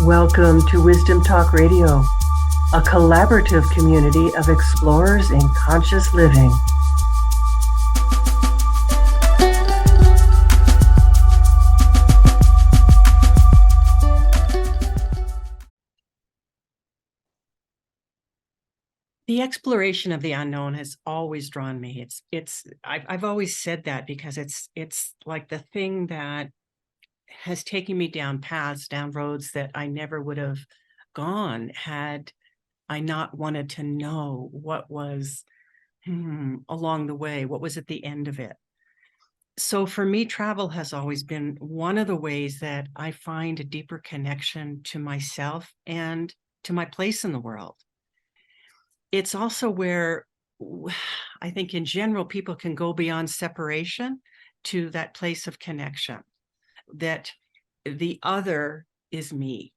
Welcome to Wisdom Talk Radio, a collaborative community of explorers in conscious living. The exploration of the unknown has always drawn me. I've always said that because it's like the thing that has taken me down paths, down roads that I never would have gone had I not wanted to know what was along the way, what was at the end of it. So for me, travel has always been one of the ways that I find a deeper connection to myself and to my place in the world. It's also where I think in general, people can go beyond separation to that place of connection, that the other is me.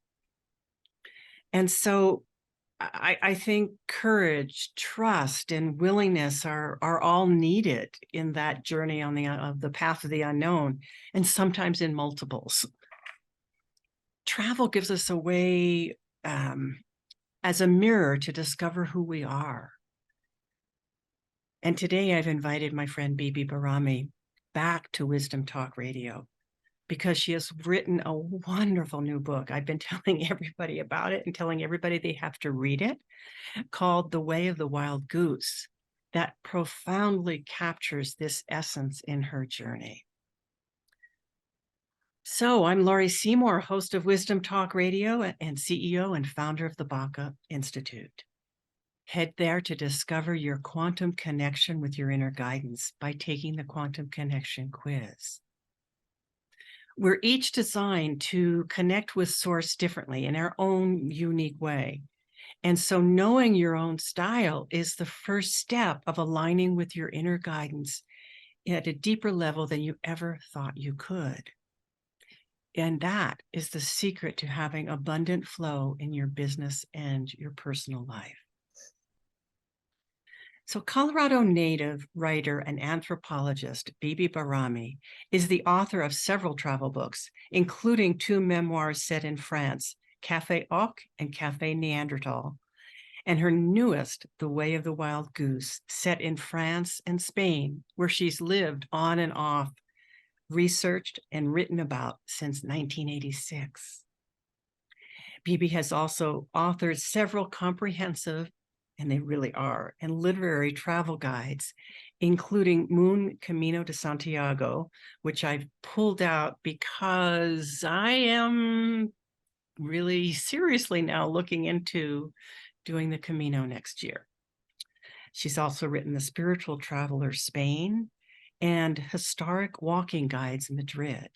And so I think courage, trust, and willingness are all needed in that journey on the path of the unknown, and sometimes in multiples. Travel gives us a way as a mirror to discover who we are. And today I've invited my friend Beebe Bahrami back to Wisdom Talk Radio because she has written a wonderful new book. I've been telling everybody about it and telling everybody they have to read it, called The Way of the Wild Goose, that profoundly captures this essence in her journey. So I'm Laurie Seymour, host of Wisdom Talk Radio and CEO and founder of the Baca Institute. Head there to discover your quantum connection with your inner guidance by taking the Quantum Connection quiz. We're each designed to connect with Source differently in our own unique way. And so knowing your own style is the first step of aligning with your inner guidance at a deeper level than you ever thought you could. And that is the secret to having abundant flow in your business and your personal life. So Colorado native writer and anthropologist Beebe Bahrami is the author of several travel books, including 2 memoirs set in France, Café and Café Neandertal, and her newest, The Way of the Wild Goose, set in France and Spain, where she's lived on and off, researched and written about since 1986. Beebe has also authored several comprehensive, and they really are, and literary travel guides, including Moon Camino de Santiago, which I've pulled out because I am really seriously now looking into doing the Camino next year. She's also written The Spiritual Traveler Spain and Historic Walking Guides Madrid.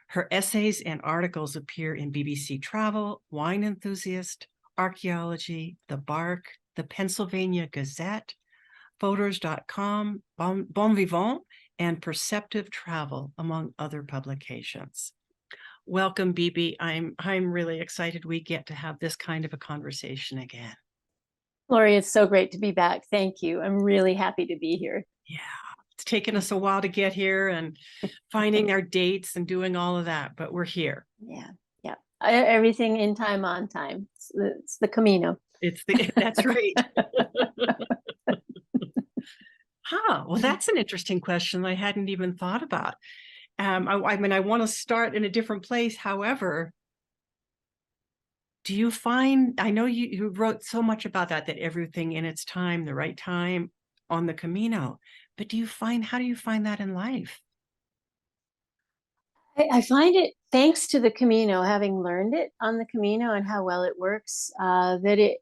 Her essays and articles appear in BBC Travel, Wine Enthusiast, Archaeology, The Bark, the Pennsylvania Gazette, Photos.com, Bon Vivant, and Perceptive Travel, among other publications. Welcome, Beebe. I'm really excited we get to have this kind of a conversation again. Laurie, it's so great to be back. Thank you. I'm really happy to be here. Yeah, it's taken us a while to get here and finding our dates and doing all of that, but we're here. Yeah. Everything in time, on time. It's the Camino. That's right. Well, that's an interesting question I hadn't even thought about. I mean, I want to start in a different place. However, do you find, I know you wrote so much about that everything in its time, the right time on the Camino, but how do you find that in life? I find it, thanks to the Camino, having learned it on the Camino and how well it works, that it,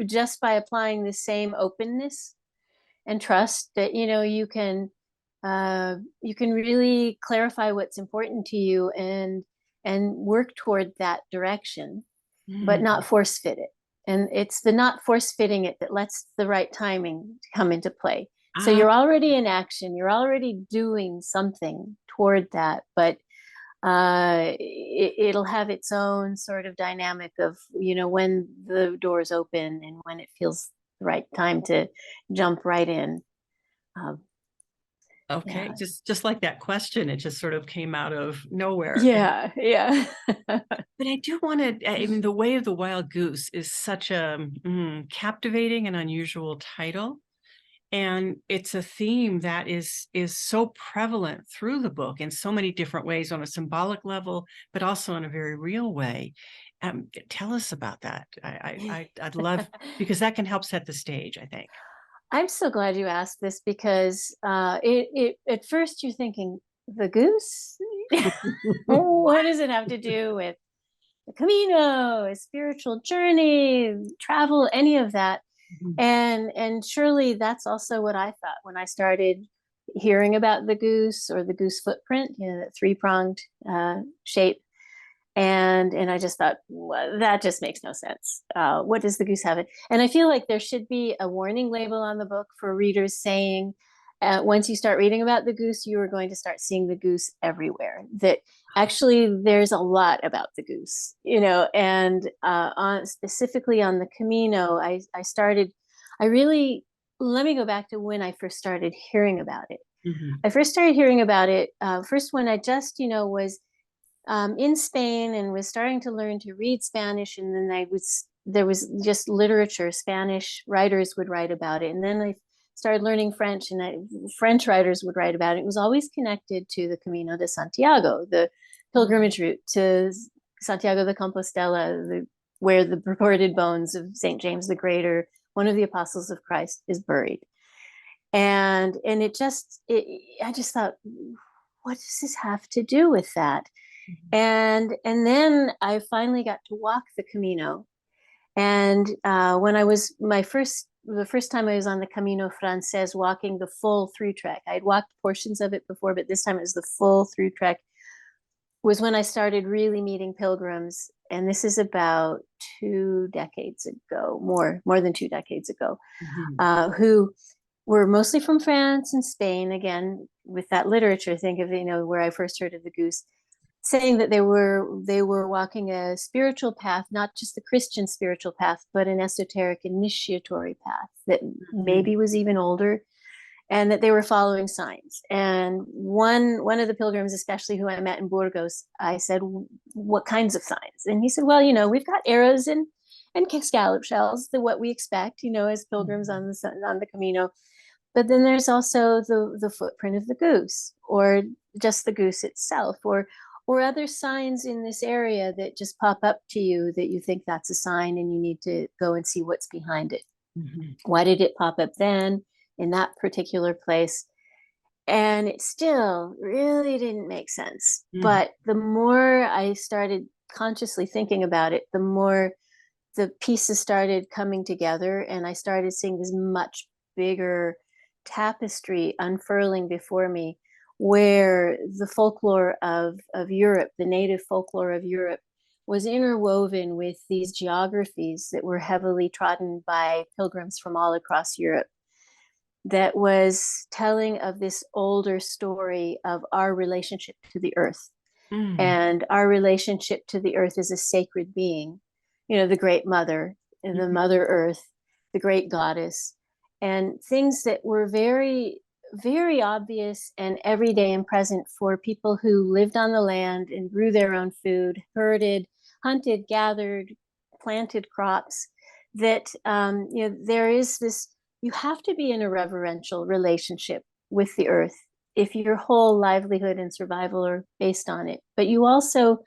just by applying the same openness and trust, that you can really clarify what's important to you and work toward that direction, but not force fit it. And it's the not force fitting it that lets the right timing come into play. So you're already in action, you're already doing something toward that, but it'll have its own sort of dynamic of, when the doors open and when it feels the right time to jump right in. Okay, Yeah. just like that question, it just sort of came out of nowhere. Yeah, yeah. But I do want to, I mean, The Way of the Wild Goose is such a captivating and unusual title. And it's a theme that is so prevalent through the book in so many different ways, on a symbolic level, but also in a very real way. Tell us about that. I'd love, because that can help set the stage, I think. I'm so glad you asked this because it at first you're thinking, the goose? What does it have to do with the Camino, a spiritual journey, travel, any of that? Mhm. And surely that's also what I thought when I started hearing about the goose, or the goose footprint, that three-pronged shape. And I just thought, well, that just makes no sense. What does the goose have? And I feel like there should be a warning label on the book for readers saying, once you start reading about the goose, you are going to start seeing the goose everywhere. That actually there's a lot about the goose, and specifically on the Camino, I really, let me go back to when I first started hearing about it. Mhm. I first started hearing about it first when I just, was in Spain and was starting to learn to read Spanish. And then there was just literature, Spanish writers would write about it. And then I started learning French, and French writers would write about it. It was always connected to the Camino de Santiago, the pilgrimage route to Santiago de Compostela, where the purported bones of St. James the Greater, one of the apostles of Christ, is buried. And I just thought, what does this have to do with that? And then I finally got to walk the Camino. And when I was the first time I was on the Camino Frances, walking the full through trek, I'd walked portions of it before, but this time it was the full through trek, was when I started really meeting pilgrims. And this is about 2 decades ago, more than 2 decades ago, Mhm. who were mostly from France and Spain. Again, with that literature, think of, where I first heard of the goose, saying that they were walking a spiritual path, not just the Christian spiritual path, but an esoteric initiatory path that maybe was even older, and that they were following signs. And one of the pilgrims, especially, who I met in Burgos, I said, what kinds of signs? And he said, well, we've got arrows and scallop shells, what we expect, as pilgrims on the Camino. But then there's also the footprint of the goose, or just the goose itself, or other signs in this area that just pop up to you that you think that's a sign, and you need to go and see what's behind it. Mhm. Why did it pop up then in that particular place? And it still really didn't make sense. Mhm. But the more I started consciously thinking about it, the more the pieces started coming together, and I started seeing this much bigger tapestry unfurling before me, where the folklore of Europe, the native folklore of Europe, was interwoven with these geographies that were heavily trodden by pilgrims from all across Europe, that was telling of this older story of our relationship to the earth. Mm. And our relationship to the earth as a sacred being, the great mother, the Mhm. Mother Earth, the great goddess, and things that were very, very obvious and everyday and present for people who lived on the land and grew their own food, herded, hunted, gathered, planted crops. That there is this, you have to be in a reverential relationship with the earth if your whole livelihood and survival are based on it. But you also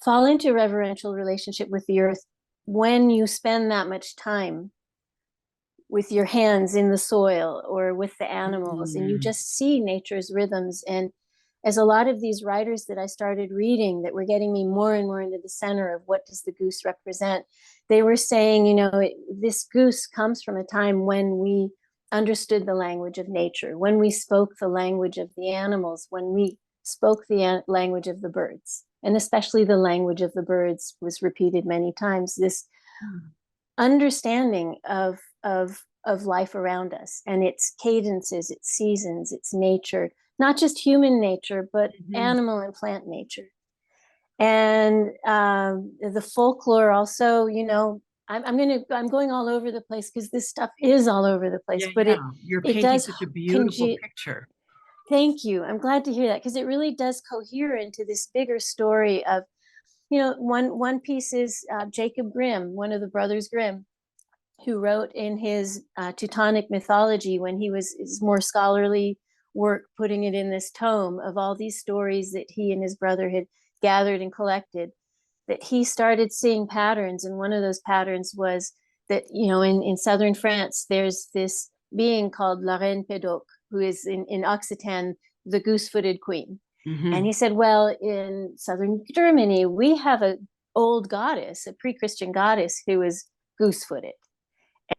fall into reverential relationship with the earth when you spend that much time with your hands in the soil or with the animals, and you just see nature's rhythms. And as a lot of these writers that I started reading that were getting me more and more into the center of what does the goose represent, they were saying, this goose comes from a time when we understood the language of nature, when we spoke the language of the animals, when we spoke the language of the birds. And especially the language of the birds was repeated many times. This understanding of life around us, and its cadences, its seasons, its nature, not just human nature, but animal and plant nature. And the folklore also, I'm going all over the place because this stuff is all over the place, but Yeah. You're it painting does such a beautiful conge- picture. Thank you. I'm glad to hear that, because it really does cohere into this bigger story of, one piece is Jacob Grimm, one of the brothers Grimm, who wrote in his Teutonic mythology, when he was his more scholarly work, putting it in this tome of all these stories that he and his brother had gathered and collected, that he started seeing patterns. And one of those patterns was that, in southern France, there's this being called La Reine Pédoc, who is in Occitan, the goose-footed queen. Mhm. And he said, well, in southern Germany, we have an old goddess, a pre-Christian goddess, who is goose-footed.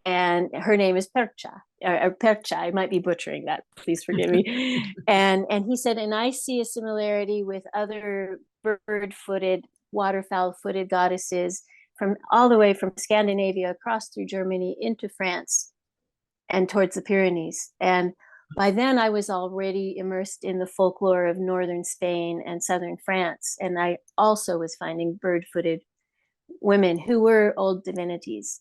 And her name is Percha, or Percha. I might be butchering that. Please forgive me. and he said, and I see a similarity with other bird-footed, waterfowl-footed goddesses from all the way from Scandinavia across through Germany into France and towards the Pyrenees. And by then I was already immersed in the folklore of northern Spain and southern France. And I also was finding bird-footed women who were old divinities.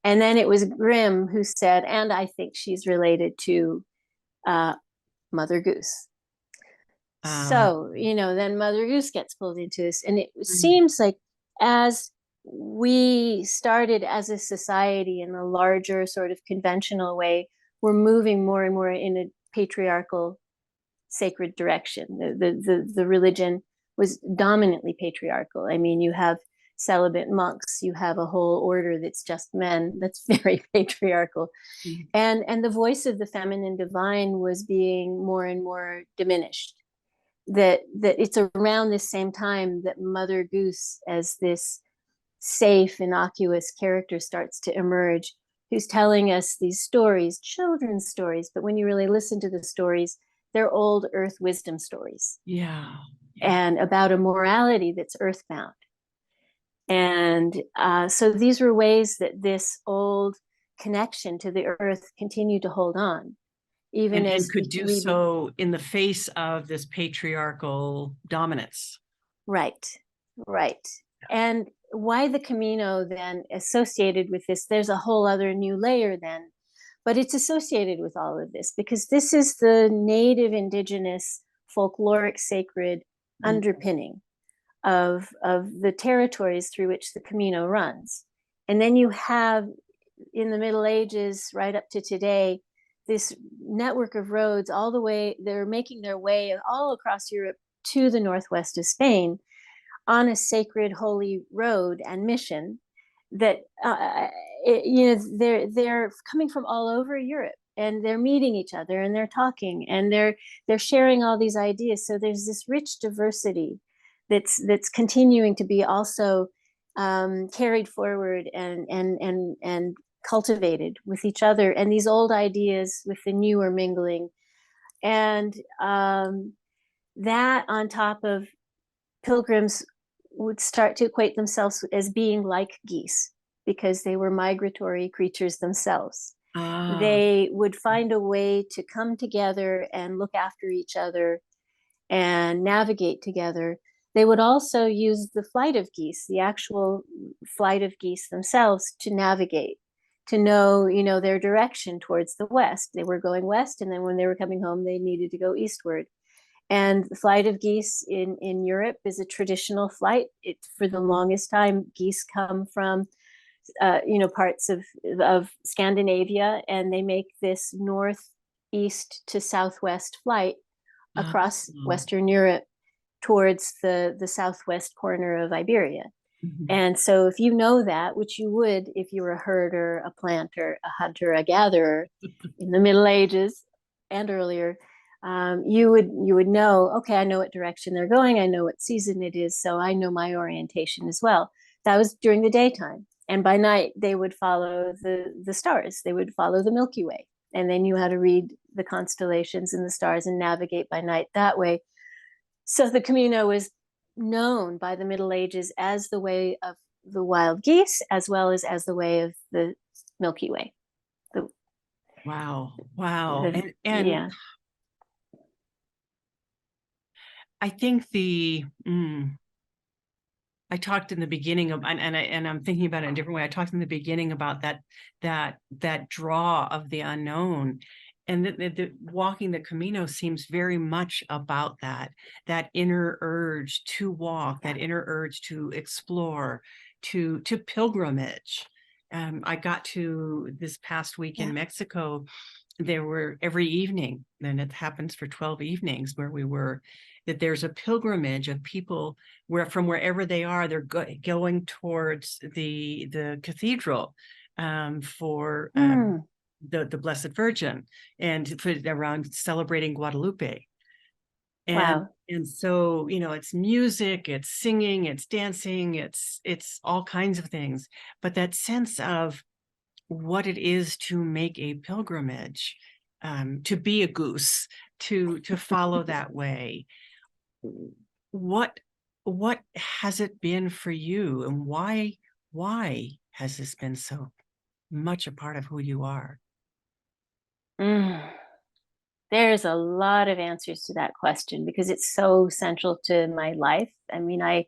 And then it was Grimm who said, and I think she's related to Mother Goose. So, then Mother Goose gets pulled into this. And it seems like as we started as a society in a larger sort of conventional way, we're moving more and more in a patriarchal sacred direction. The religion was dominantly patriarchal. I mean, you have celibate monks, you have a whole order that's just men, that's very patriarchal. And the voice of the feminine divine was being more and more diminished. That it's around the same time that Mother Goose, as this safe, innocuous character, starts to emerge, who's telling us these stories, children's stories, but when you really listen to the stories, they're old earth wisdom stories. Yeah. And about a morality that's earthbound. And so these were ways that this old connection to the earth continued to hold on, even as and could do so in the face of this patriarchal dominance. Right. And why the Camino then associated with this? There's a whole other new layer then, but it's associated with all of this because this is the native, indigenous, folkloric, sacred underpinning of the territories through which the Camino runs. And then you have, in the Middle Ages right up to today, this network of roads all the way, they're making their way all across Europe to the northwest of Spain on a sacred holy road and mission that they're coming from all over Europe, and they're meeting each other and they're talking and they're sharing all these ideas. So there's this rich diversity that's continuing to be also carried forward and cultivated with each other, and these old ideas with the new are mingling. And that on top of pilgrims would start to equate themselves as being like geese because they were migratory creatures themselves. They would find a way to come together and look after each other and navigate together. They would also use the flight of geese, the actual flight of geese themselves, to navigate, to know, their direction towards the west. They were going west, and then when they were coming home, they needed to go eastward. And the flight of geese in Europe is a traditional flight. For the longest time, geese come from, parts of Scandinavia, and they make this northeast to southwest flight across Western Europe towards the southwest corner of Iberia. And so if you know that, which you would if you were a herder, a planter, a hunter, a gatherer in the Middle Ages and earlier, you would know, okay, I know what direction they're going, I know what season it is, so I know my orientation as well. That was during the daytime. And by night, they would follow the stars. They would follow the Milky Way. And they knew how to read the constellations and the stars and navigate by night that way. So the Camino was known by the Middle Ages as the way of the wild geese, as well as the way of the Milky Way. Wow. Yeah. I think I talked in the beginning of, and I'm thinking about it in a different way. I talked in the beginning about that draw of the unknown, And the walking the Camino seems very much about that inner urge to walk, that inner urge to explore, to pilgrimage. I got to this past week in Mexico. There were every evening, and it happens for 12 evenings where we were, that there's a pilgrimage of people where from wherever they are, they're going towards the cathedral for the Blessed Virgin and around celebrating Guadalupe. And so, it's music, it's singing, it's dancing, it's all kinds of things. But that sense of what it is to make a pilgrimage, to be a goose, to follow that way. What has it been for you, and why has this been so much a part of who you are? There's a lot of answers to that question because it's so central to my life. I mean, I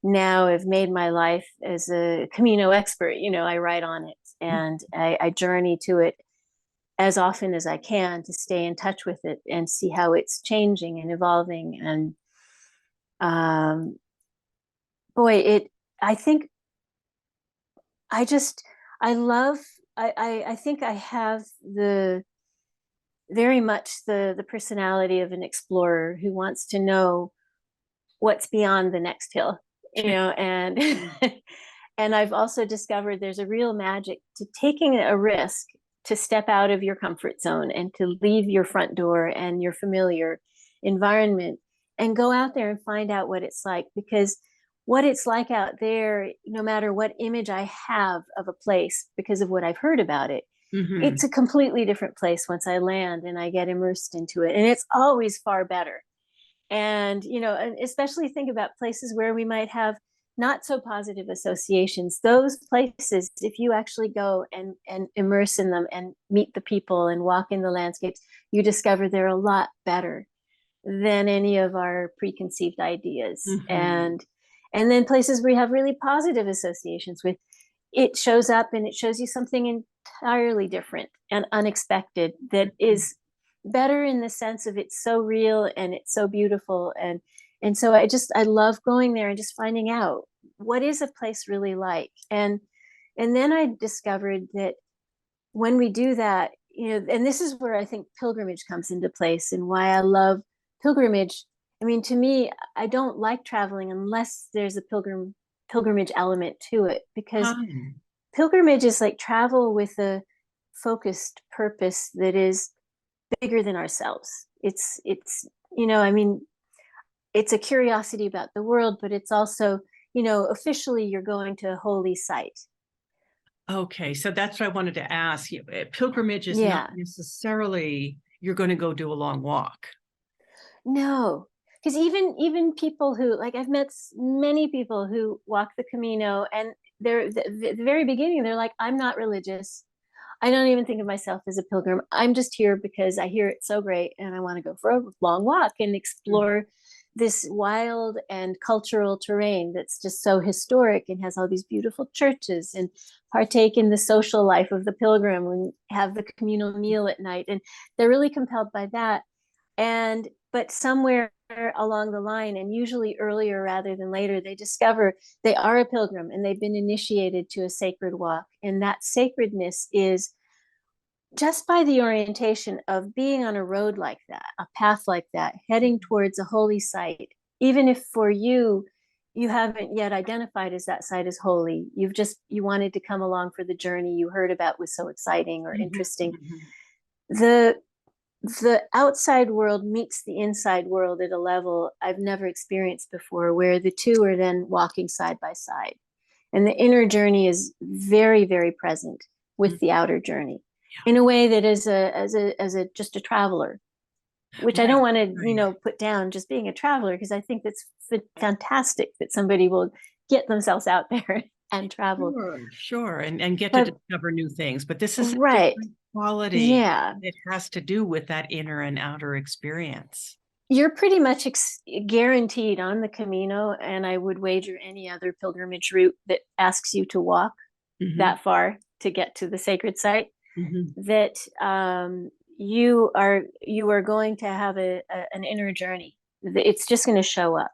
now have made my life as a Camino expert. I write on it and I journey to it as often as I can to stay in touch with it and see how it's changing and evolving. And I think I think I have very much the personality of an explorer who wants to know what's beyond the next hill, and and I've also discovered there's a real magic to taking a risk, to step out of your comfort zone and to leave your front door and your familiar environment and go out there and find out what it's like. Because what it's like out there, no matter what image I have of a place because of what I've heard about it, it's a completely different place once I land and I get immersed into it. And it's always far better. And, and especially think about places where we might have not so positive associations. Those places, if you actually go and immerse in them and meet the people and walk in the landscapes, you discover they're a lot better than any of our preconceived ideas. And then places where you have really positive associations with, it shows up and it shows you something entirely different and unexpected that is better in the sense of it's so real and it's so beautiful. And so I love going there and just finding out what is a place really like. And then I discovered that when we do that, and this is where I think pilgrimage comes into place and why I love pilgrimage. I mean, to me, I don't like traveling unless there's a pilgrimage element to it, because pilgrimage is like travel with a focused purpose that is bigger than ourselves. It's I mean, it's a curiosity about the world, but it's also, officially you're going to a holy site. Okay, so that's what I wanted to ask you. Pilgrimage is not necessarily you're going to go do a long walk. No, because even people who, like, I've met many people who walk the Camino, and they're the very beginning, they're like, I'm not religious. I don't even think of myself as a pilgrim. I'm just here because I hear it's so great and I want to go for a long walk and explore this wild and cultural terrain that's just so historic and has all these beautiful churches, and partake in the social life of the pilgrim and have the communal meal at night. And they're really compelled by that. But somewhere along the line, and usually earlier rather than later, they discover they are a pilgrim and they've been initiated to a sacred walk. And that sacredness is just by the orientation of being on a road like that, a path like that, heading towards a holy site. Even if for you haven't yet identified as that site as holy, you wanted to come along for the journey you heard about was so exciting or interesting. The outside world meets the inside world at a level I've never experienced before, where the two are then walking side by side. And the inner journey is very, very present with the outer journey in a way that as just a traveler, which I don't want to, put down just being a traveler, because I think that's fantastic that somebody will get themselves out there and travel. Sure. And get to discover new things. But this is right. A quality. Yeah. It has to do with that inner and outer experience. You're pretty much guaranteed on the Camino, and I would wager any other pilgrimage route that asks you to walk that far to get to the sacred site, that you are going to have an inner journey. It's just going to show up,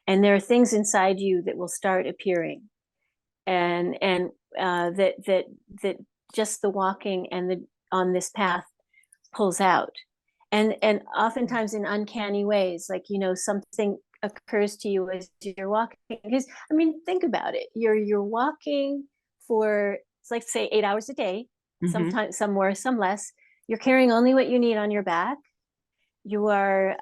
and there are things inside you that will start appearing, and that just the walking and the on this path pulls out, and oftentimes in uncanny ways, like, something occurs to you as you're walking. Because I mean, think about it. You're walking for, it's like, say, 8 hours a day, sometimes some more, some less. You're carrying only what you need on your back. You are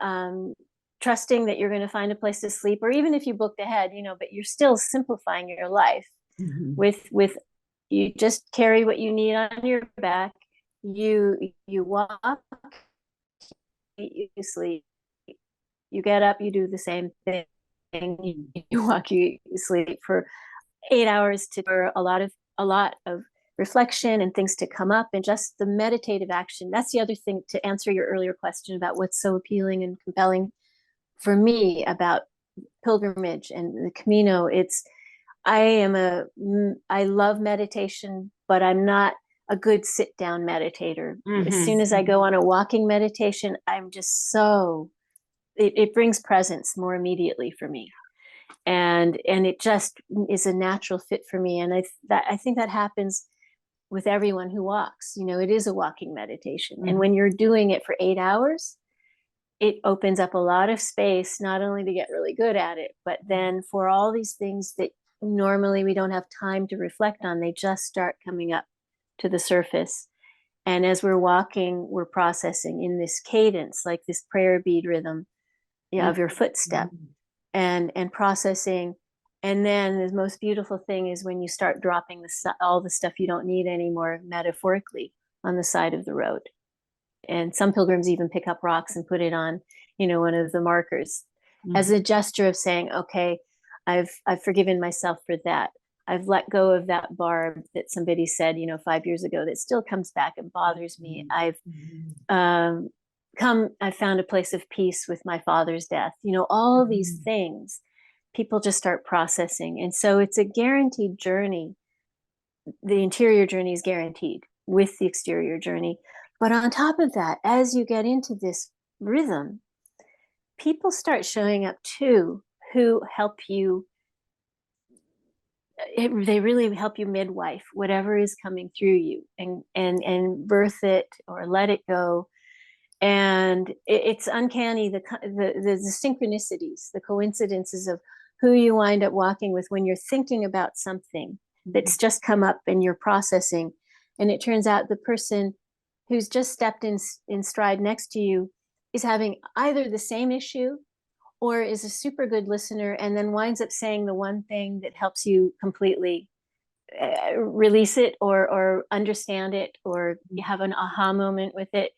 trusting that you're going to find a place to sleep, or even if you booked ahead, but you're still simplifying your life with you just carry what you need on your back. You walk, you sleep, you get up, you do the same thing. You walk, you sleep for 8 hours for a lot of reflection and things to come up, and just the meditative action. That's the other thing, to answer your earlier question about what's so appealing and compelling for me about pilgrimage and the Camino. I love meditation, but I'm not a good sit down meditator. As soon as I go on a walking meditation, I'm just it brings presence more immediately for me. And it just is a natural fit for me. And I think that happens with everyone who walks. It is a walking meditation. And when you're doing it for 8 hours, it opens up a lot of space, not only to get really good at it, but then for all these things that normally we don't have time to reflect on, they just start coming up to the surface. And as we're walking, we're processing in this cadence, like this prayer bead rhythm of your footstep, and processing. And then the most beautiful thing is when you start dropping all the stuff you don't need anymore, metaphorically, on the side of the road. And some pilgrims even pick up rocks and put it on, one of the markers as a gesture of saying, okay, I've forgiven myself for that. I've let go of that barb that somebody said, 5 years ago, that still comes back and bothers me. I found a place of peace with my father's death. All these things people just start processing. And so it's a guaranteed journey. The interior journey is guaranteed with the exterior journey. But on top of that, as you get into this rhythm, people start showing up too, who help you. They really help you midwife whatever is coming through you, and birth it or let it go. And it's uncanny, the synchronicities, the coincidences of who you wind up walking with when you're thinking about something that's just come up and you're processing. And it turns out the person who's just stepped in stride next to you is having either the same issue or is a super good listener, and then winds up saying the one thing that helps you completely release it or understand it, or you have an aha moment with it.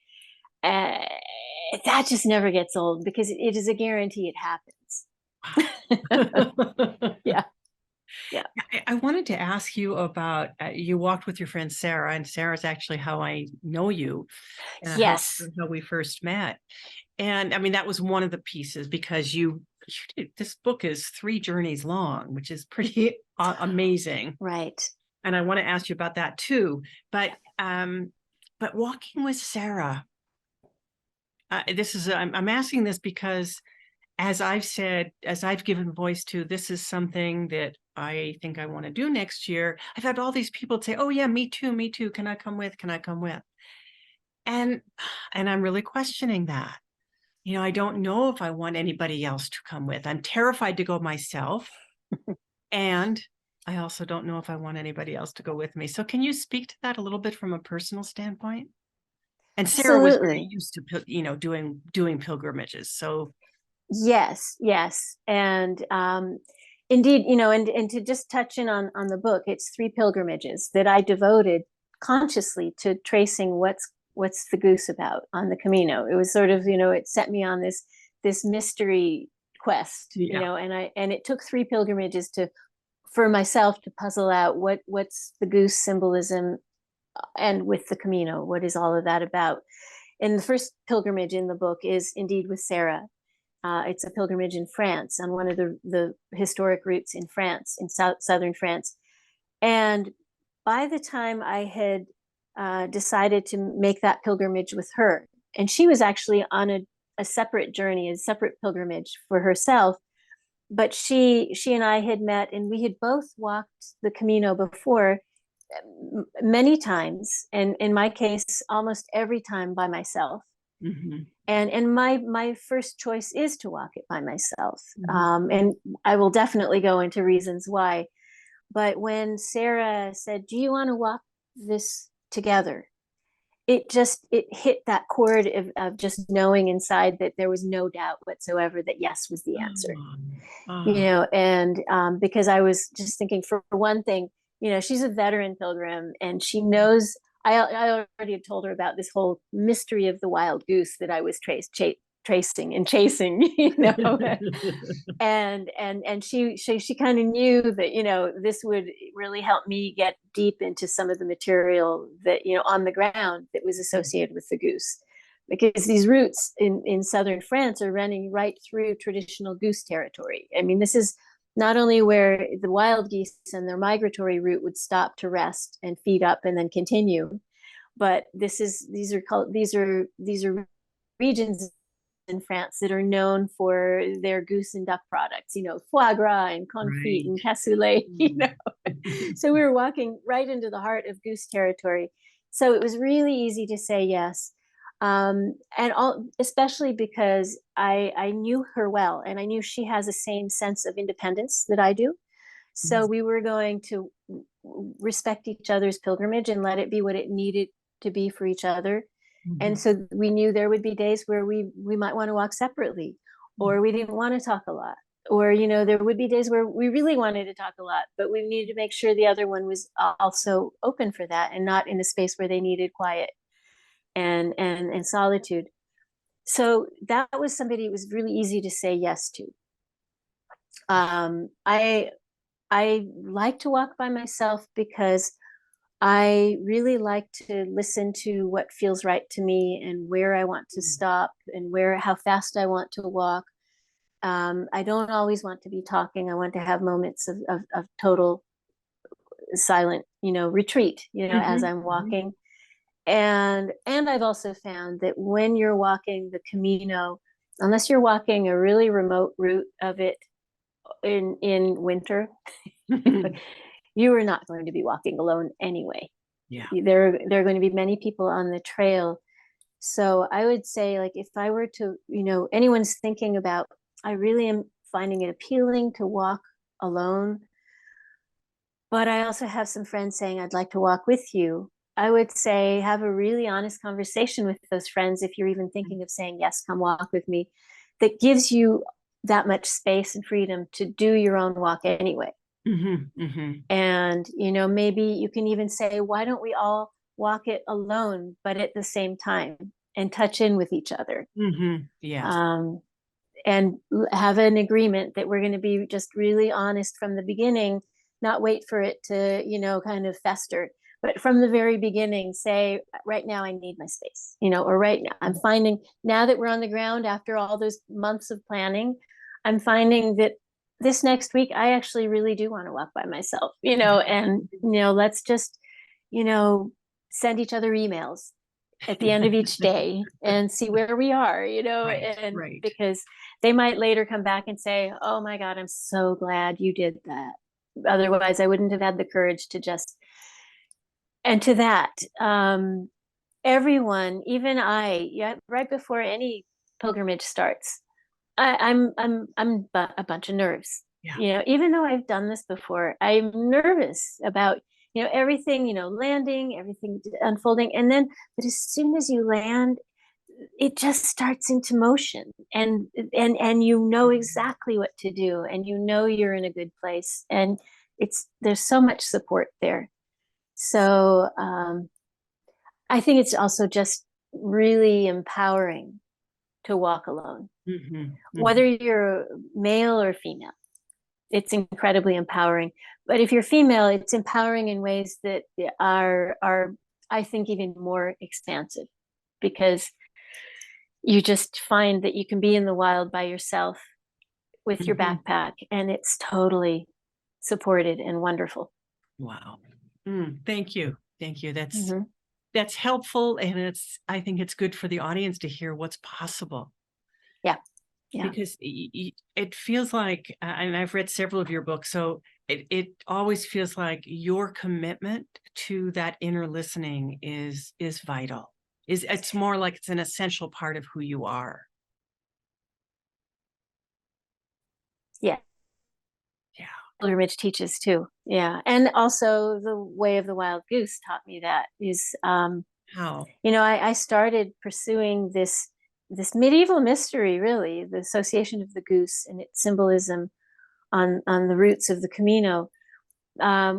That just never gets old, because it is a guarantee it happens. Yeah. I wanted to ask you about, you walked with your friend Sarah, and Sarah's actually how I know you. Yes. How we first met. And I mean, that was one of the pieces, because this book is 3 journeys long, which is pretty amazing. Right. And I want to ask you about that too. But walking with Sarah, I'm asking this because, as I've said, as I've given voice to, this is something that I think I want to do next year. I've had all these people say, oh yeah, me too. Can I come with? And I'm really questioning that. I don't know if I want anybody else to come with. I'm terrified to go myself. And I also don't know if I want anybody else to go with me. So can you speak to that a little bit from a personal standpoint? And Sarah was very used to, doing pilgrimages. So yes. And indeed, and to just touch in on the book, it's 3 pilgrimages that I devoted consciously to tracing what's the goose about on the Camino. It was sort of, it set me on this mystery quest, and it took 3 pilgrimages for myself to puzzle out what's the goose symbolism, and with the Camino, what is all of that about. And the first pilgrimage in the book is indeed with Sarah. It's a pilgrimage in France, on one of the historic routes in France, in southern France. And by the time I had decided to make that pilgrimage with her. And she was actually on a separate journey, a separate pilgrimage for herself. But she and I had met, and we had both walked the Camino before many times, and in my case, almost every time by myself. Mm-hmm. And my first choice is to walk it by myself. And I will definitely go into reasons why. But when Sarah said, "Do you want to walk this together?" it hit that chord of just knowing inside that there was no doubt whatsoever that yes was the answer. And because I was just thinking, for one thing, she's a veteran pilgrim, and she knows. I already had told her about this whole mystery of the wild goose that I was tracing and chasing, and she kind of knew that this would really help me get deep into some of the material that on the ground that was associated with the goose, because these routes in southern France are running right through traditional goose territory. I mean, this is not only where the wild geese and their migratory route would stop to rest and feed up and then continue, but these are regions in France that are known for their goose and duck products, foie gras and confit and cassoulet, So we were walking right into the heart of goose territory. So it was really easy to say yes. Especially because I knew her well, and I knew she has the same sense of independence that I do. So we were going to respect each other's pilgrimage and let it be what it needed to be for each other. And so we knew there would be days where we might want to walk separately, or we didn't want to talk a lot, or there would be days where we really wanted to talk a lot, but we needed to make sure the other one was also open for that and not in a space where they needed quiet and solitude. So that was somebody it was really easy to say yes to. I like to walk by myself because I really like to listen to what feels right to me and where I want to stop and how fast I want to walk. I don't always want to be talking. I want to have moments of total silent, retreat, as I'm walking. And I've also found that when you're walking the Camino, unless you're walking a really remote route of it in winter, you are not going to be walking alone anyway. Yeah. There are going to be many people on the trail. So I would say, like, if I were to, anyone's thinking about, I really am finding it appealing to walk alone, but I also have some friends saying, I'd like to walk with you. I would say, have a really honest conversation with those friends. If you're even thinking of saying, yes, come walk with me, that gives you that much space and freedom to do your own walk anyway. And, maybe you can even say, why don't we all walk it alone, but at the same time, and touch in with each other? Yeah. And have an agreement that we're going to be just really honest from the beginning, not wait for it to, kind of fester. But from the very beginning, say, right now I need my space, or right now I'm finding, now that we're on the ground after all those months of planning, I'm finding that this next week, I actually really do want to walk by myself, and, let's just, send each other emails at the end of each day and see where we are, because they might later come back and say, oh my God, I'm so glad you did that. Otherwise, I wouldn't have had the courage to just. And to that, everyone, even right before any pilgrimage starts, I'm a bunch of nerves. Yeah. Even though I've done this before, I'm nervous about everything, landing, everything unfolding, but as soon as you land, it just starts into motion, and exactly what to do, and you're in a good place, and there's so much support there. So I think it's also just really empowering to walk alone. Whether you're male or female, it's incredibly empowering. But if you're female, it's empowering in ways that are I think even more expansive, because you just find that you can be in the wild by yourself with your backpack, and it's totally supported and wonderful. Wow. Thank you. That's that's helpful, and I think it's good for the audience to hear what's possible. Yeah. Because it feels like, and I've read several of your books, so it always feels like your commitment to that inner listening is vital. It's more like it's an essential part of who you are. Yeah. Yeah. Pilgrimage teaches too. Yeah. And also the way of the wild goose taught me that is, How? I started pursuing this medieval mystery, really, the association of the goose and its symbolism on the routes of the Camino,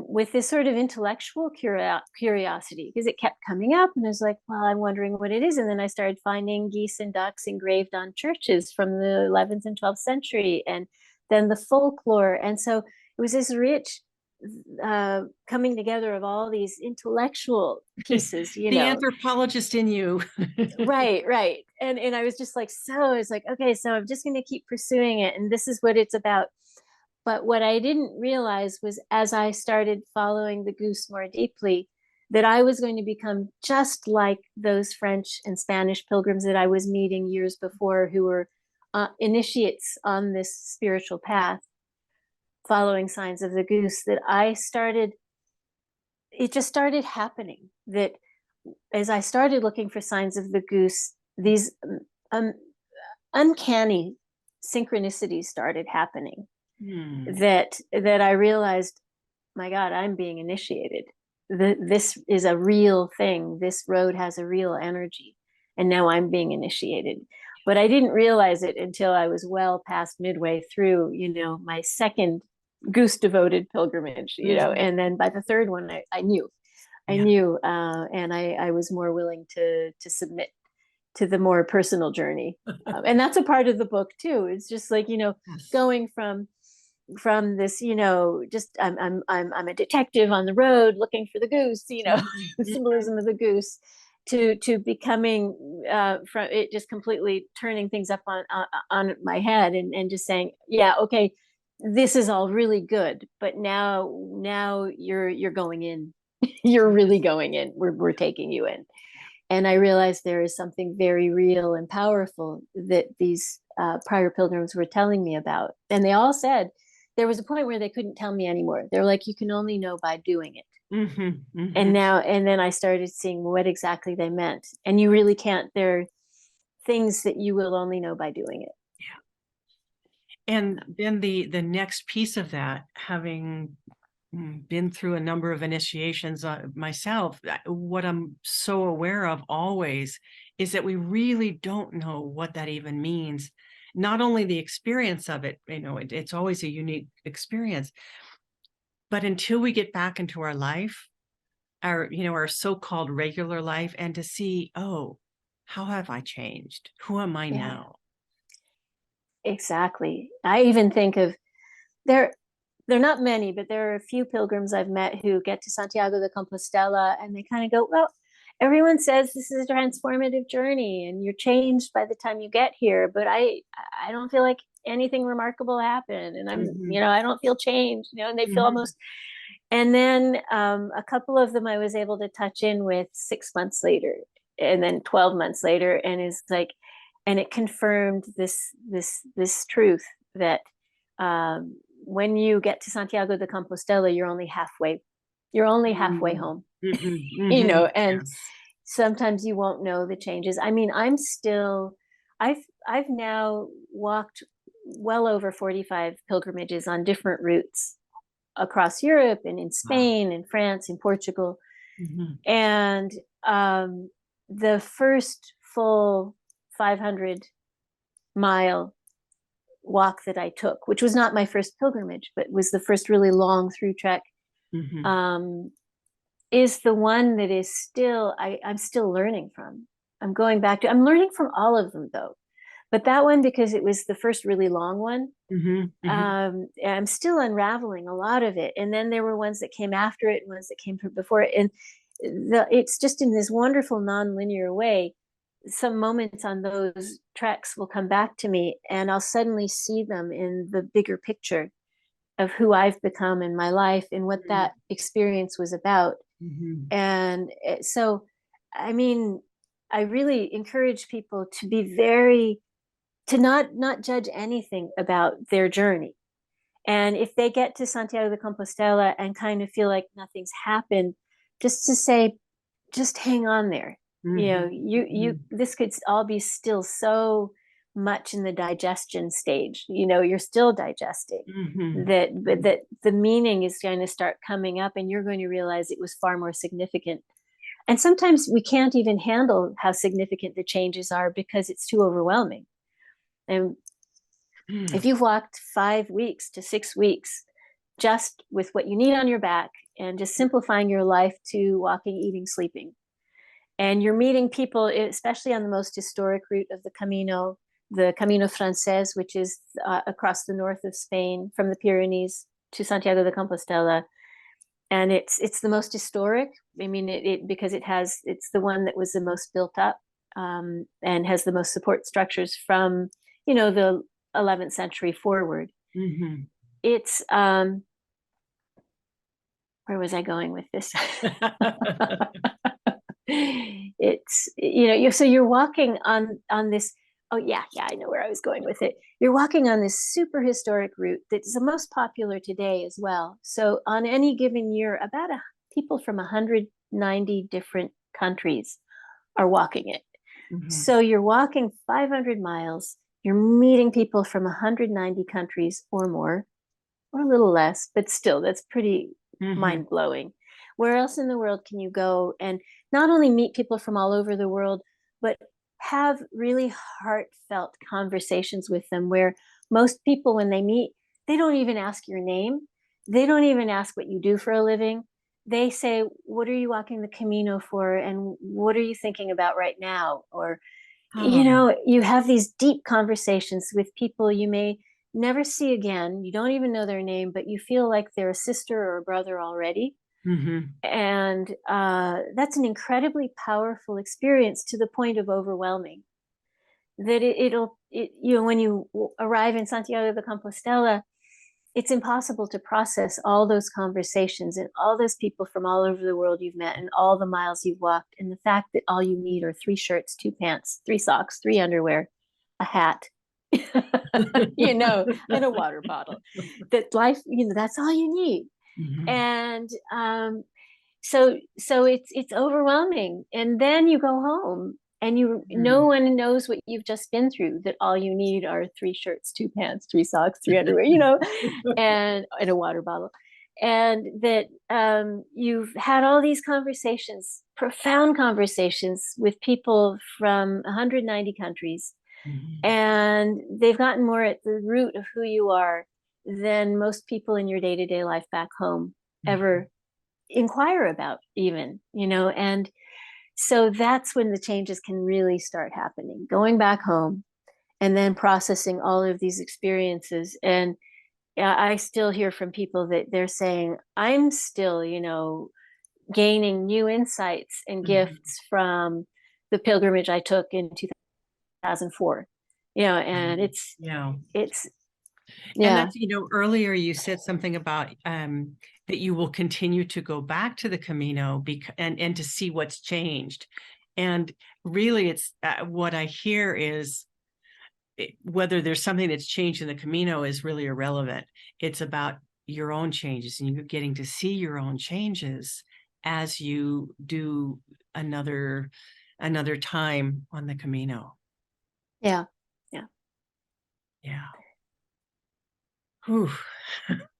with this sort of intellectual curiosity, because it kept coming up, and I was like, well, I'm wondering what it is. And then I started finding geese and ducks engraved on churches from the 11th and 12th century, and then the folklore. And so it was this rich coming together of all these intellectual pieces, The anthropologist in you. right. And I was just like, so it's like, okay, so I'm just going to keep pursuing it, and this is what it's about. But what I didn't realize was, as I started following the goose more deeply, that I was going to become just like those French and Spanish pilgrims that I was meeting years before, who were initiates on this spiritual path, following signs of the goose. That it just started happening, that as I started looking for signs of the goose, these uncanny synchronicities started happening. That I realized, my God, I'm being initiated. This is a real thing. This road has a real energy, and now I'm being initiated. But I didn't realize it until I was well past midway through, my second goose devoted pilgrimage, and then by the third one, I knew, and I was more willing to submit to the more personal journey. And that's a part of the book too. It's just like, going from this, just I'm a detective on the road looking for the goose, the symbolism of the goose, to becoming from it, just completely turning things up on my head, and just saying, yeah, okay, this is all really good, but now you're going in. You're really going in. We're taking you in. And I realized there is something very real and powerful that these prior pilgrims were telling me about. And they all said, there was a point where they couldn't tell me anymore. They're like, you can only know by doing it. And then I started seeing what exactly they meant. And you really can't. There are things that you will only know by doing it. Yeah. And then the next piece of that, having been through a number of initiations myself, what I'm so aware of always is that we really don't know what that even means. Not only the experience of it, it's always a unique experience, but until we get back into our life, our so-called regular life, and to see, oh, how have I changed? Who am I now? Exactly. I even think of they're not many, but there are a few pilgrims I've met who get to Santiago de Compostela, and they kind of go, well, everyone says this is a transformative journey and you're changed by the time you get here, but I don't feel like anything remarkable happened, and I'm I don't feel changed, and they feel almost. And then a couple of them I was able to touch in with 6 months later, and then 12 months later, and it's like, and it confirmed this truth that when you get to Santiago de Compostela, you're only halfway home. And sometimes you won't know the changes. I mean, I've now walked well over 45 pilgrimages on different routes across Europe, and in Spain, in France, in Portugal. And the first full 500-mile walk that I took, which was not my first pilgrimage, but was the first really long through trek, is the one that is still, I'm still learning from. I'm learning from all of them though, but that one, because it was the first really long one, I'm still unraveling a lot of it. And then there were ones that came after it and ones that came before it. And it's just in this wonderful non-linear way. Some moments on those treks will come back to me, and I'll suddenly see them in the bigger picture of who I've become in my life and what that experience was about. And so I mean, I really encourage people to be to not judge anything about their journey. And if they get to Santiago de Compostela and kind of feel like nothing's happened, just to say, just hang on there. This could all be still so much in the digestion stage. You're still digesting. That the meaning is going to start coming up, and you're going to realize it was far more significant. And sometimes we can't even handle how significant the changes are because it's too overwhelming. And if you've walked 5 weeks to 6 weeks just with what you need on your back and just simplifying your life to walking, eating, sleeping, and you're meeting people, especially on the most historic route of the Camino Frances, which is across the north of Spain from the Pyrenees to Santiago de Compostela. And it's the most historic. I mean, because it's the one that was the most built up, and has the most support structures from, the 11th century forward. It's where was I going with this? It's so you're walking on this. Oh yeah, I know where I was going with it. You're walking on this super historic route that's the most popular today as well. So on any given year, about people from 190 different countries are walking it. So you're walking 500 miles. You're meeting people from 190 countries or more, or a little less, but still, that's pretty mind-blowing. Where else in the world can you go and not only meet people from all over the world, but have really heartfelt conversations with them, where most people, when they meet, they don't even ask your name. They don't even ask what you do for a living. They say, what are you walking the Camino for? And what are you thinking about right now? Or, you have these deep conversations with people you may never see again. You don't even know their name, but you feel like they're a sister or a brother already. And that's an incredibly powerful experience, to the point of overwhelming. That when you arrive in Santiago de Compostela, it's impossible to process all those conversations and all those people from all over the world you've met and all the miles you've walked, and the fact that all you need are 3 shirts, 2 pants, 3 socks, 3 underwear, a hat, and a water bottle. That life, that's all you need. And so it's overwhelming. And then you go home and no one knows what you've just been through, that all you need are 3 shirts, 2 pants, 3 socks, 3 underwear, and a water bottle. And that you've had all these conversations, profound conversations with people from 190 countries. And they've gotten more at the root of who you are than most people in your day-to-day life back home ever inquire about, even, and so that's when the changes can really start happening, going back home and then processing all of these experiences. And I still hear from people that they're saying, I'm still, gaining new insights and gifts from the pilgrimage I took in 2004, and it's And that's, earlier you said something about that you will continue to go back to the Camino and to see what's changed. And really, it's what I hear is whether there's something that's changed in the Camino is really irrelevant. It's about your own changes, and you're getting to see your own changes as you do another time on the Camino. Yeah. Whew.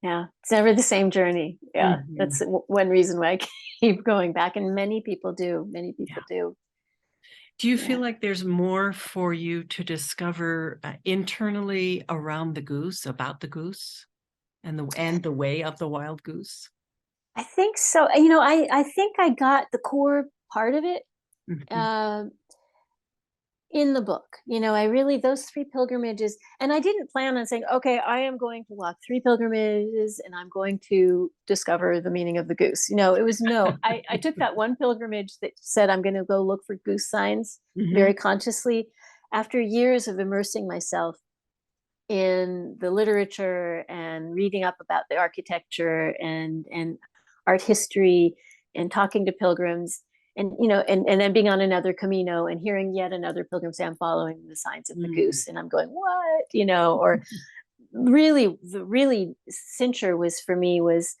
Yeah, it's never the same journey. Yeah, that's one reason why I keep going back, and many people do. Do you feel like there's more for you to discover internally around the goose, about the goose, and the way of the wild goose? I think so. I think I got the core part of it in the book. I really, those 3 pilgrimages, and I didn't plan on saying, okay, I am going to walk 3 pilgrimages and I'm going to discover the meaning of the goose. It was I took that one pilgrimage that said I'm going to go look for goose signs very consciously, after years of immersing myself in the literature and reading up about the architecture and art history and talking to pilgrims. and and then being on another Camino and hearing yet another pilgrim say, I'm following the signs of the goose, and I'm going, what, or really, the really cincher was for me was,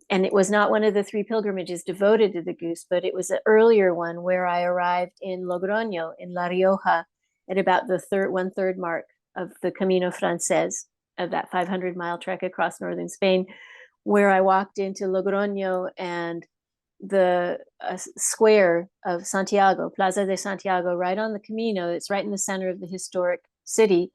and it was not one of the 3 pilgrimages devoted to the goose, but it was an earlier one where I arrived in Logroño in La Rioja at about the 1/3 mark of the Camino Frances, of that 500-mile trek across northern Spain, where I walked into Logroño and the square of Santiago, Plaza de Santiago, right on the Camino. It's right in the center of the historic city.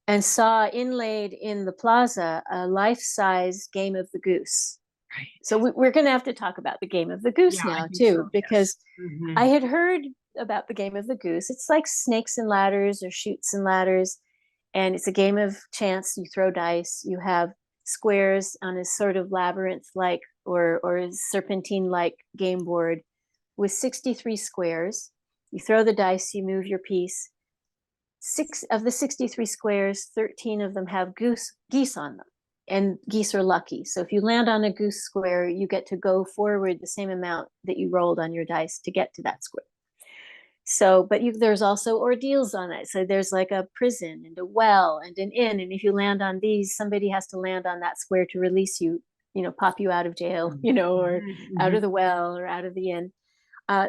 And saw inlaid in the plaza a life-size Game of the Goose. Right. So we're going to have to talk about the Game of the Goose now too, because I had heard about the Game of the Goose. It's like Snakes and Ladders or Chutes and Ladders, and it's a game of chance. You throw dice. You have squares on a sort of labyrinth-like or serpentine-like game board with 63 squares. You throw the dice. You move your piece. 6 of the 63 squares, 13 of them have geese on them, and geese are lucky. So if you land on a goose square, you get to go forward the same amount that you rolled on your dice to get to that square. So, but there's also ordeals on it. So there's like a prison and a well and an inn. And if you land on these, somebody has to land on that square to release you, pop you out of jail, or out of the well or out of the inn.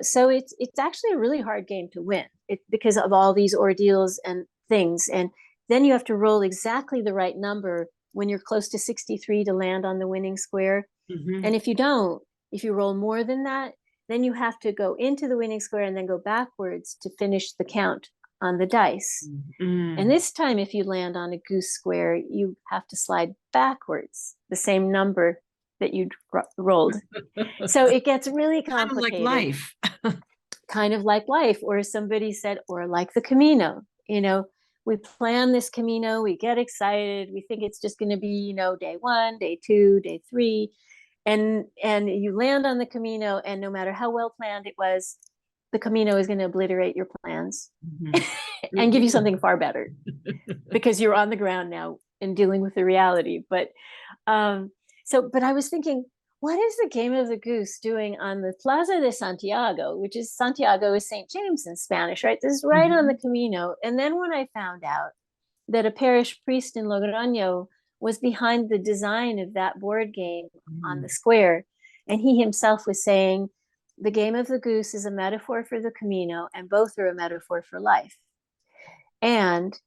So it's actually a really hard game to win because of all these ordeals and things. And then you have to roll exactly the right number when you're close to 63 to land on the winning square. And if you don't, if you roll more than that, then you have to go into the winning square and then go backwards to finish the count on the dice. And this time, if you land on a goose square, you have to slide backwards the same number that you rolled. So it gets really complicated. Kind of like life, or somebody said, or like the Camino. We plan this Camino, we get excited, we think it's just going to be, day 1, day 2, day 3, and you land on the Camino, and no matter how well planned it was, the Camino is going to obliterate your plans and give you something far better because you're on the ground now and dealing with the reality. But but I was thinking, what is the Game of the Goose doing on the Plaza de Santiago, which is Santiago is St. James in Spanish, right? This is right on the Camino. And then when I found out that a parish priest in Logroño was behind the design of that board game on the square, and he himself was saying, the Game of the Goose is a metaphor for the Camino, and both are a metaphor for life. And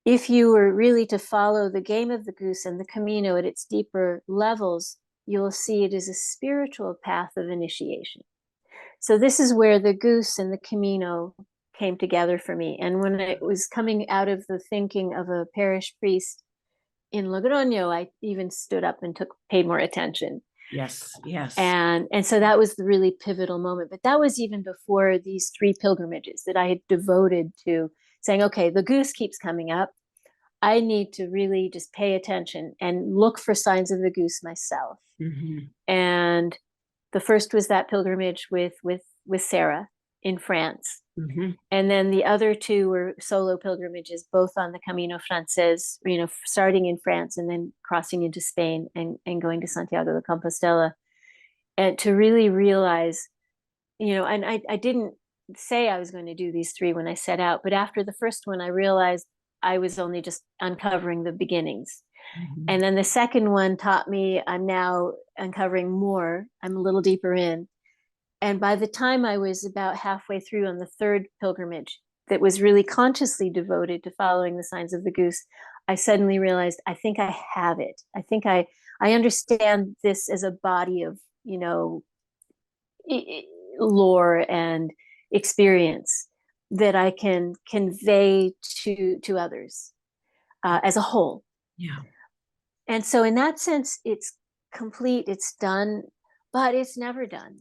if you were really to follow the Game of the Goose and the Camino at its deeper levels, you'll see it as a spiritual path of initiation. So this is where the goose and the Camino came together for me. And when it was coming out of the thinking of a parish priest in Logroño, I even stood up and paid more attention. Yes. And so that was the really pivotal moment. But that was even before these 3 pilgrimages that I had devoted to saying, okay, the goose keeps coming up. I need to really just pay attention and look for signs of the goose myself. And the first was that pilgrimage with Sarah in France. And then the other 2 were solo pilgrimages, both on the Camino Frances, starting in France and then crossing into Spain and going to Santiago de Compostela. And to really realize, and I didn't say I was going to do these 3 when I set out, but after the first one, I realized I was only just uncovering the beginnings. And then the second one taught me I'm now uncovering more. I'm a little deeper in. And by the time I was about halfway through on the 3rd pilgrimage that was really consciously devoted to following the signs of the goose, I suddenly realized, I think I have it. I think I understand this as a body of, lore and experience that I can convey to others as a whole. And so in that sense, it's complete, it's done, but it's never done.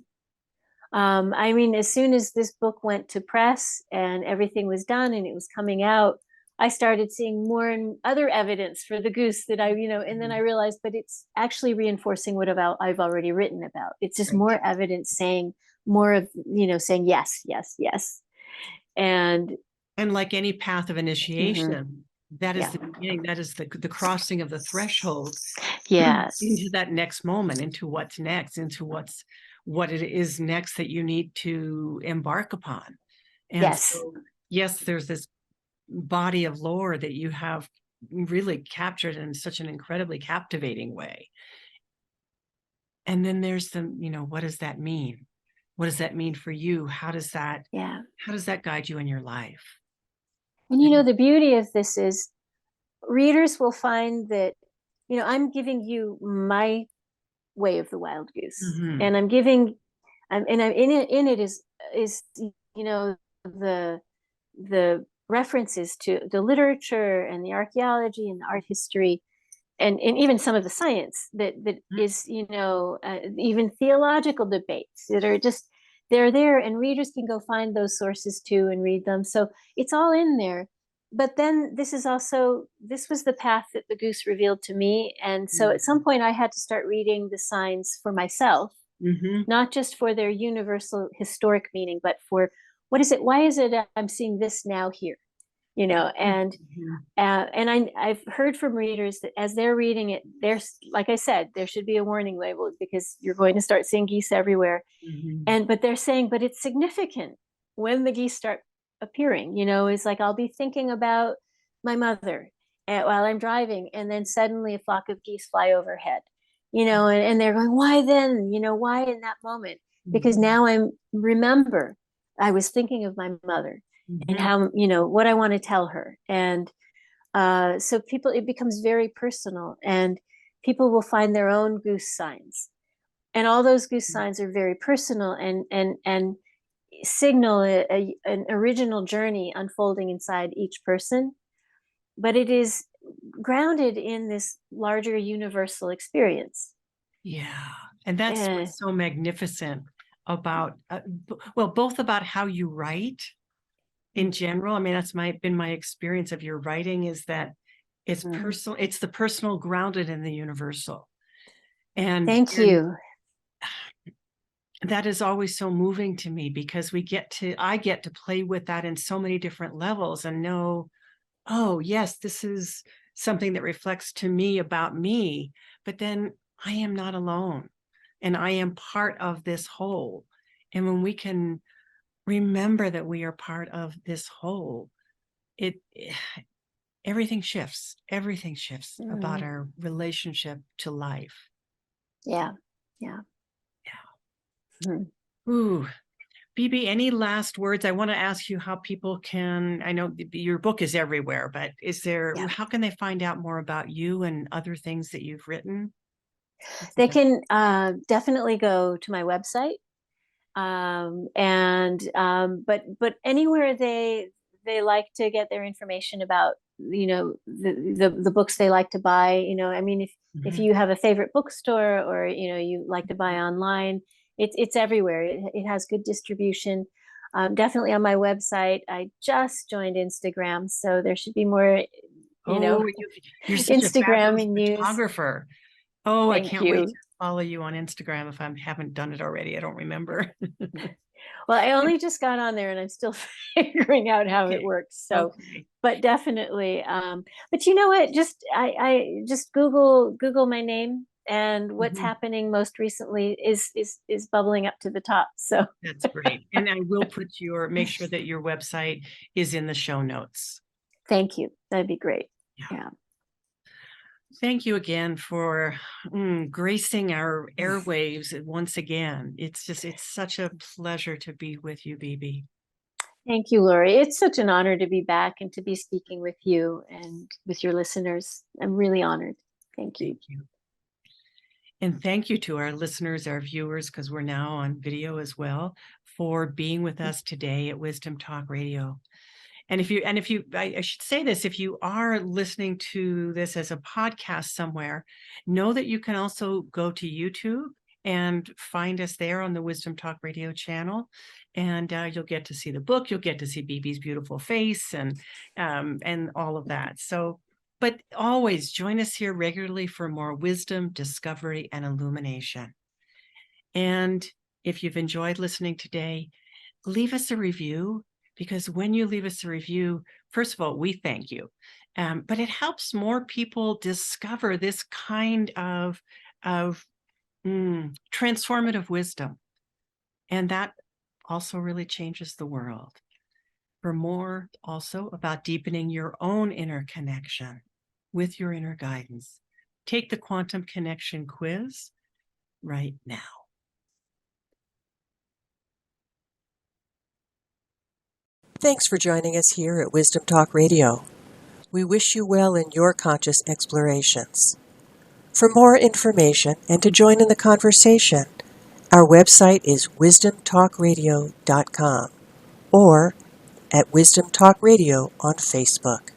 I mean, as soon as this book went to press and everything was done and it was coming out, I started seeing more and other evidence for the goose that and then I realized, but it's actually reinforcing what I've already written about. It's just more evidence saying more of, saying yes, yes, yes. And like any path of initiation, that is the beginning, that is the crossing of the threshold into that next moment, into what's next, into what's what it is next that you need to embark upon. And Yes. so, yes, there's this body of lore that you have really captured in such an incredibly captivating way. And then there's the, what does that mean? What does that mean for you? How does that guide you in your life? And the beauty of this is readers will find that, I'm giving you my way of the wild goose, Mm-hmm. and I'm in it is the references to the literature and the archaeology and the art history, and even some of the science that is, even theological debates that are just, they're there, and readers can go find those sources too and read them. So it's all in there. But then this was the path that the goose revealed to me. And so at some point I had to start reading the signs for myself, not just for their universal historic meaning, but for what is it? Why is it I'm seeing this now here? And I've heard from readers that as they're reading it, there's, like I said, there should be a warning label because you're going to start seeing geese everywhere. But they're saying, but it's significant when the geese start appearing. It's like I'll be thinking about my mother while I'm driving, and then suddenly a flock of geese fly overhead. And they're going, why then? Why in that moment? Because now remember, I was thinking of my mother. And how, what I want to tell her. And so it becomes very personal, and people will find their own goose signs. And all those goose signs are very personal and signal an original journey unfolding inside each person. But it is grounded in this larger universal experience. Yeah. And that's what's so magnificent about, both about how you write in general. I mean, that's been my experience of your writing, is that it's personal. It's the personal grounded in the universal. And thank you. That is always so moving to me, because I get to play with that in so many different levels and know, oh yes, this is something that reflects to me about me, but then I am not alone, and I am part of this whole. And when we can remember that we are part of this whole, everything shifts about our relationship to life. Yeah. Ooh, Beebe, any last words? I want to ask you how people can, I know your book is everywhere, but how can they find out more about you and other things that you've written? They can definitely go to my website. But anywhere they like to get their information about, the books they like to buy, I mean, if you have a favorite bookstore, or, you like to buy online, it's everywhere. It has good distribution. Definitely on my website. I just joined Instagram, so there should be more, you're such Instagram a and news. Photographer. Oh, Thank I can't you. wait to follow you on Instagram if I haven't done it already. I don't remember. Well, I only just got on there, and I'm still figuring out how it works. So, but definitely. But you know what? I just Google my name, and what's happening most recently is bubbling up to the top. So that's great. And I will make sure that your website is in the show notes. Thank you. That'd be great. Yeah. Thank you again for gracing our airwaves once again. It's such a pleasure to be with you, Beebe. Thank you, Laurie. It's such an honor to be back and to be speaking with you and with your listeners. I'm really honored. Thank you. Thank you. And thank you to our listeners, our viewers, because we're now on video as well, for being with us today at Wisdom Talk Radio. And I should say this, if you are listening to this as a podcast somewhere, know that you can also go to YouTube and find us there on the Wisdom Talk Radio channel. And you'll get to see the book. You'll get to see Beebe's beautiful face and all of that. So, but always join us here regularly for more wisdom, discovery, and illumination. And if you've enjoyed listening today, leave us a review. Because when you leave us a review, first of all, we thank you, but it helps more people discover this kind of transformative wisdom And that also really changes the world. For more also about deepening your own inner connection with your inner guidance, take the Quantum Connection quiz right now. Thanks for joining us here at Wisdom Talk Radio. We wish you well in your conscious explorations. For more information and to join in the conversation, our website is wisdomtalkradio.com or at Wisdom Talk Radio on Facebook.